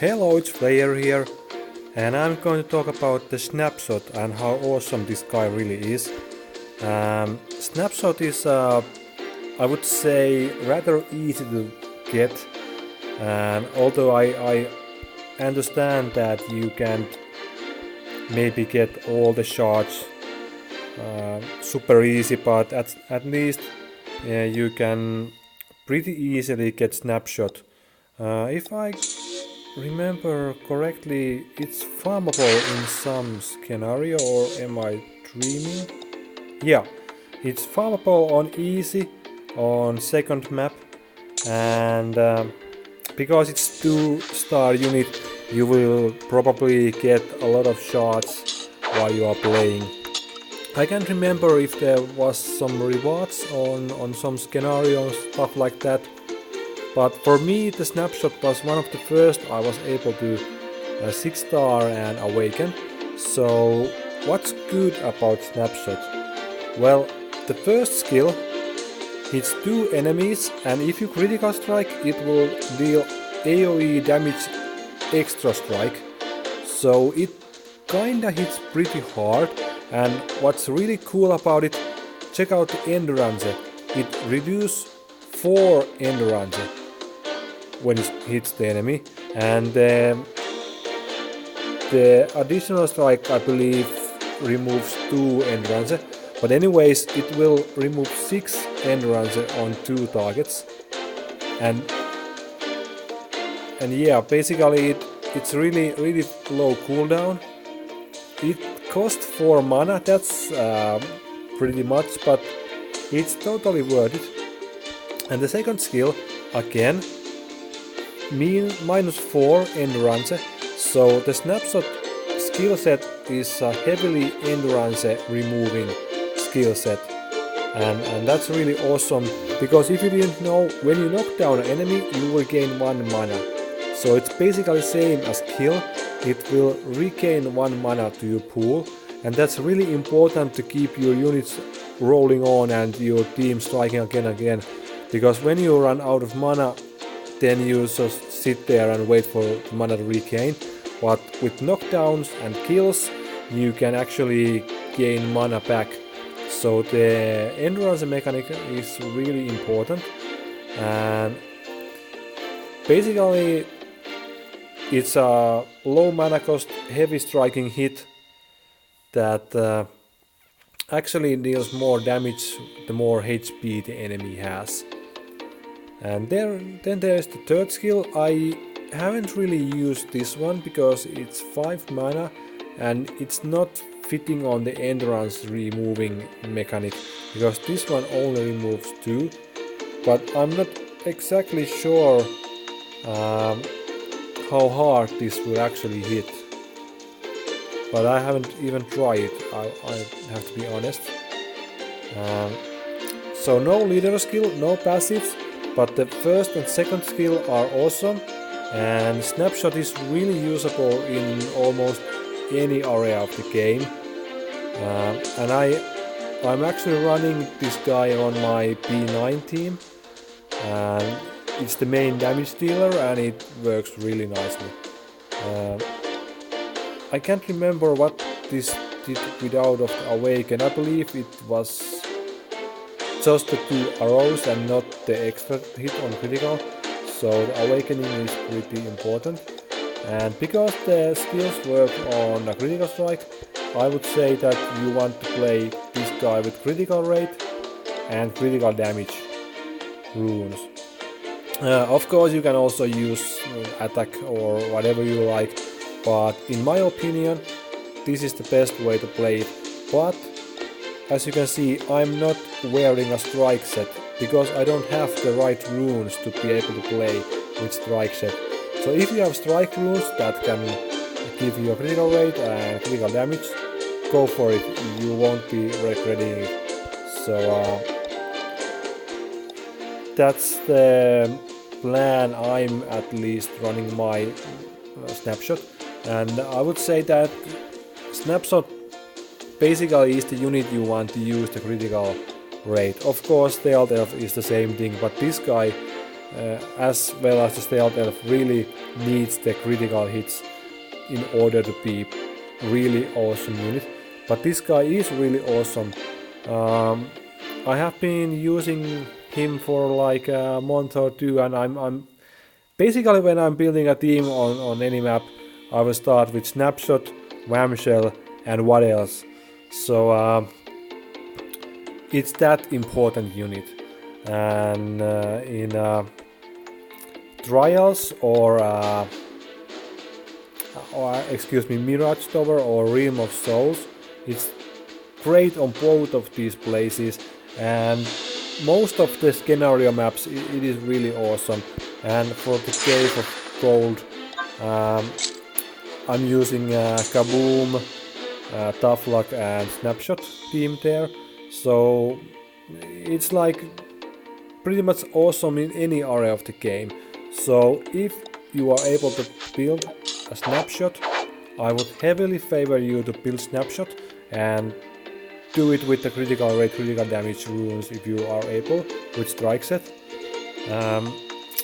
Hello, it's Player here, and I'm going to talk about the snapshot and how awesome this guy really is. Snapshot is, I would say, rather easy to get, and although I understand that you can't maybe get all the shards super easy, but at least you can pretty easily get snapshot. If I remember correctly, it's farmable in some scenario, or am I dreaming? Yeah, it's farmable on easy on second map, and because it's 2-star unit, you will probably get a lot of shards while you are playing. I can't remember if there was some rewards on some scenarios, stuff like that. But for me, the snapshot was one of the first I was able to 6-star and awaken. So what's good about snapshot? Well, the first skill hits 2 enemies, and if you critical strike, it will deal AoE damage extra strike. So it kinda hits pretty hard, and what's really cool about it, check out the endurance. It reduces 4 endurance when it hits the enemy, and the additional strike, I believe, removes 2 endurance, but anyways it will remove 6 endurance on 2 targets, and yeah, basically it's really low cooldown. It costs 4 mana, that's pretty much, but it's totally worth it. And the second skill, again, -4 endurance, so the snapshot skill set is a heavily endurance removing skill set, and that's really awesome, because if you didn't know, when you knock down an enemy you will gain 1 mana, so it's basically same as kill. It will regain 1 mana to your pool, and that's really important to keep your units rolling on and your team striking again, because when you run out of mana, then you just sit there and wait for mana to regain. But with knockdowns and kills, you can actually gain mana back. So the endurance mechanic is really important, and basically it's a low mana cost, heavy striking hit that actually deals more damage the more HP the enemy has. And then there's the third skill. I haven't really used this one because it's 5 mana and it's not fitting on the endurance removing mechanic, because this one only removes 2, but I'm not exactly sure how hard this will actually hit. But I haven't even tried it, I have to be honest. So no leader skill, no passives, but the first and second skill are awesome, and snapshot is really usable in almost any area of the game. And I'm actually running this guy on my P9 team, and it's the main damage dealer and it works really nicely. I can't remember what this did without of the awaken. I believe it was just the 2 arrows and not the extra hit on critical, so the awakening is pretty important. And because the skills work on a critical strike, I would say that you want to play this guy with critical rate and critical damage runes. Of course you can also use attack or whatever you like, but in my opinion this is the best way to play it. But as you can see, I'm not wearing a strike set because I don't have the right runes to be able to play with strike set. So if you have strike runes that can give you a critical rate and critical damage, go for it, you won't be regretting it. So that's the plan I'm at least running my snapshot, and I would say that snapshot basically is the unit you want to use the critical rate. Of course, the Elf is the same thing, but this guy as well as the Stealth Elf really needs the critical hits in order to be really awesome unit. But this guy is really awesome. I have been using him for like a month or two, and I'm basically, when I'm building a team on any map, I will start with Snapshot, Whamshell, and what else. So it's that important unit. And in Trials or excuse me, Mirage Tower or Realm of Souls, it's great on both of these places, and most of the scenario maps it is really awesome. And for the Cave of Gold, I'm using Kaboom, Tough Luck and Snapshot team there, so it's like pretty much awesome in any area of the game. So if you are able to build a Snapshot, I would heavily favor you to build Snapshot and do it with the critical rate, critical damage runes if you are able with strike set.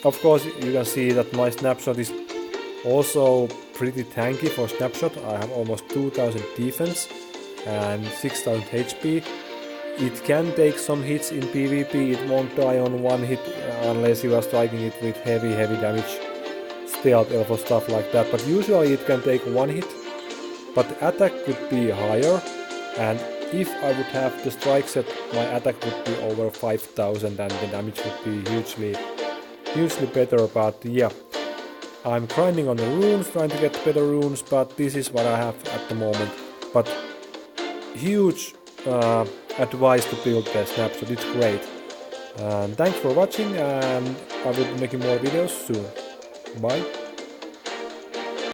Of course, you can see that my Snapshot is also pretty tanky for Snapshot. I have almost 2000 defense and 6000 HP. It can take some hits in PvP, it won't die on one hit unless you are striking it with heavy damage, Stealth Elf or stuff like that, but usually it can take one hit, but the attack could be higher, and if I would have the strike set, my attack would be over 5000 and the damage would be hugely better. But yeah, I'm grinding on the runes, trying to get better runes, but this is what I have at the moment. But huge advice to build the Snapshot, it's great. Thanks for watching, and I will be making more videos soon. Bye.